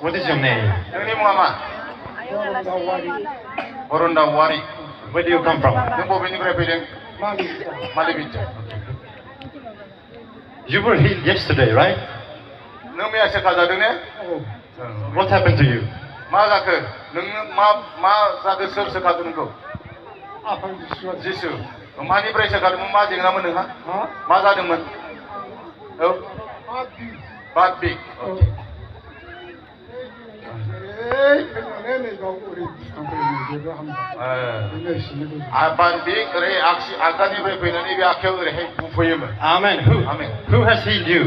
What is your name? Nani Muhammad? Berampwrjwng. Where do you come from? Malivita. You were healed yesterday, right? What happened to you? Jisu. Maniफ्राय सोखादोंमोन मा जेंनामोन नोंहा? मा जादोंमोन? औ? Bad big. Bad big ओरै आगदानिफ्राय फैनानै बे आखायाव ओरैहाय बुफैयोमोन. Amen. Who has healed you?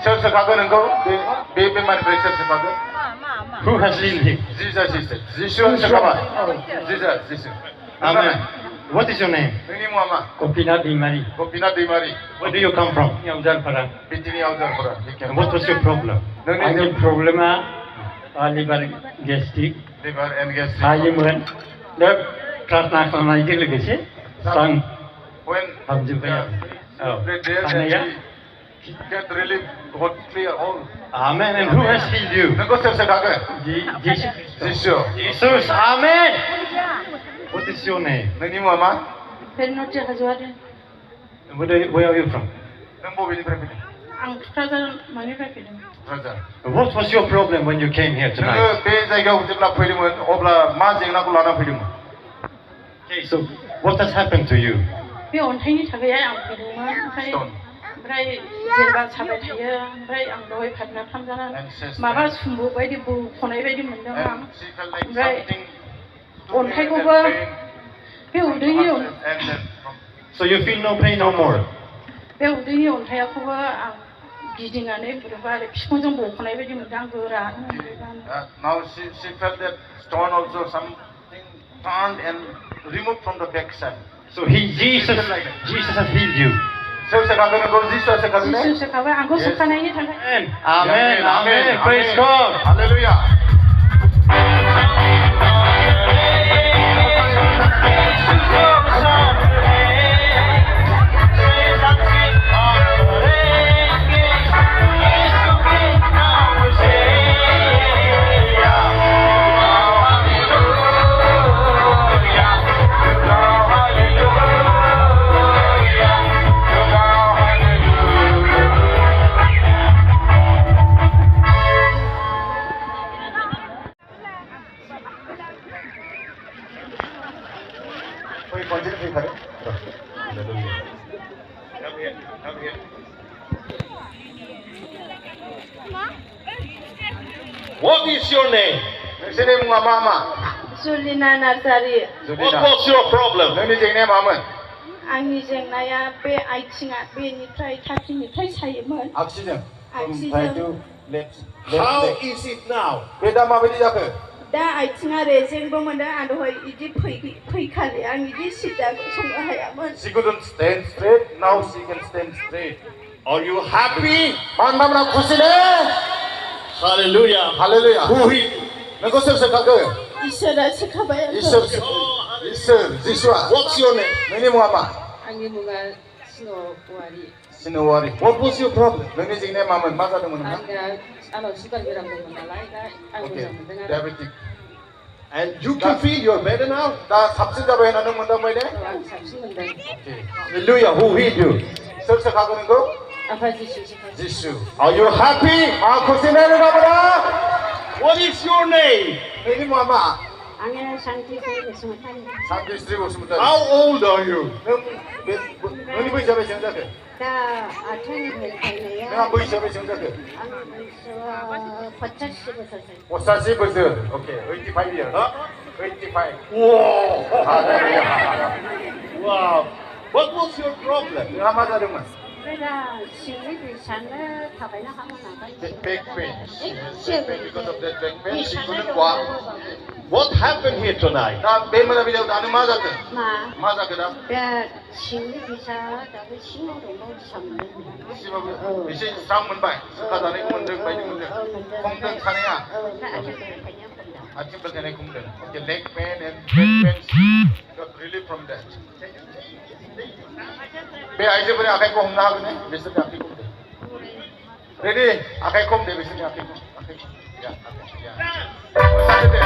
सोर सोखागोन नोंखौ? बे बेमारनिफ्राय सोर सोखागोन? Who has healed him? Jesus. Jisu सोखाबाय. Jesus. Amen. What is your name? Nani Muhammad? Kopinath Dimari. Where do you come from? And what was your problem? Ang problema liver gastric. Liver and gastric. Hayoमोन. दा प्रार्थना खालामनायजों लोगोसे स्रां When हामजोबबाय आरो get relief, got clear all. Amen. And who has healed you? Nengko soर सोखागोन? Jesus. Amen. What is your name? Nani Muhammad? Where are you from? Neng bबेनिफ्राय फैदों? What was your problem when you came here tonight? नोङो बे जायगायाव जेब्ला फैदोंमोन अब्ला मा जेंनाखौ लाना फैदोंमोन? Okay, so what has happened to you? बे अन्थाइनि थाखाय आं फैदोंमोन ओमफ्राय जेनेबा साबाय थायो ओमफ्राय आं दहाय फारना फामजानानै माबा सुम्बु बायदि बख'नाय बायदि मोनदों आं ओमफ्राय अन्थाइखौबो बे उदैनि So you feel no pain no more? बे उदैनि अन्थाइखौबो आं गिदिंनानै बोरैबा आरो बिखुंजों बख'नाय बायदि मोनदों आं गोरा. Now she felt that stone also something turned and removed from the backside. So Jesus has healed you. सोर सोखागोन नोंखौ? जिसुआ सोखागोन ने? जिसु सोखाबाय आंखौ सोखानायनि थाखाय. Amen. Praise God. Hallelujah. What is your name? नोंसोरनि मुङा मा? जुलिना Narzary. What was your problem? नोंनि जेंनाया मामोन? आंनि जेंनाया बे आथिङा बेनिफ्राय थाथिनिफ्राय सायोमोन. आगसिजों. How is it now? बे दा माबायदि जाखो? दा आथिङा रेजेंबो मोनदों आं दहाय इदि फैखालि आं इदि सिदा संनो हायामोन. She couldn't stand straight. Now she can stand straight. Are you happy? मानोना खुसि ने? Hallelujah. Who he? नोंखौ सोर सोखागोन? इसोरा सोखाबाय आंखौ. इसोर जिसुआ. What's your name? नोंनि मुङा मा? आंनि मुङा सिनवारि. What was your problem? नोंनि जेंनाया मामोन? मा जादोंमोन नोंहा? आंनाव सुगार बेराम दंमोन नालाय दा आं मोजां मोनदों आरो. Diabetic. And you can feel you're better now? दा साबसिन जाबाय होननानै मोनदांबाय ने? आं साबसिन मोनदों. Hallelujah. Who healed you? सोर सोखागोन नोंखौ? आफा जिसु सोखाबाय. जिसु. Are you happy? खुसि ने नोंथांमोना? What is your name? नोंनि मुङा मा? आङो सान्तिश्री Basumatary. सान्तिश्री Basumatary. How old are you? नोंनि बैसोआ बेसेबां जाखो? दा आथिंनिफ्राय फैनाया. नोंहा बैसोआ बेसेबां जाखो? आंनि बैसोआ 85 बोसोर. 85 बोसोर. Okay, 85 years. 85. Wow. What was your problem? नोंहा मा जादोंमोन? दा सिंनि बिसानो थाबायनो हामाखै. Back pain. Back pain because of that back pain. She couldn't walk. What happened here tonight? दा बे मोनाबिलियाव दानो मा जाखो? मा जाखो दा? दा सिंनि बिसा दाबो सिङाव दङ सामोन. एसे स्रां मोनबाय. सोखाजानायखौ मोनदों बायदि मोनदों. खमदों सानाया. आथिंफोर सानाय खमदों. Okay, leg pain and back pain got relief from that. बे आइजोफोरनि आखाइखौ हमनो हागोन ने? बिसोरनि आखाइखौ Ready? Akai kom deh biasanya akai kom. Ya, akai. Ya. Satu deh.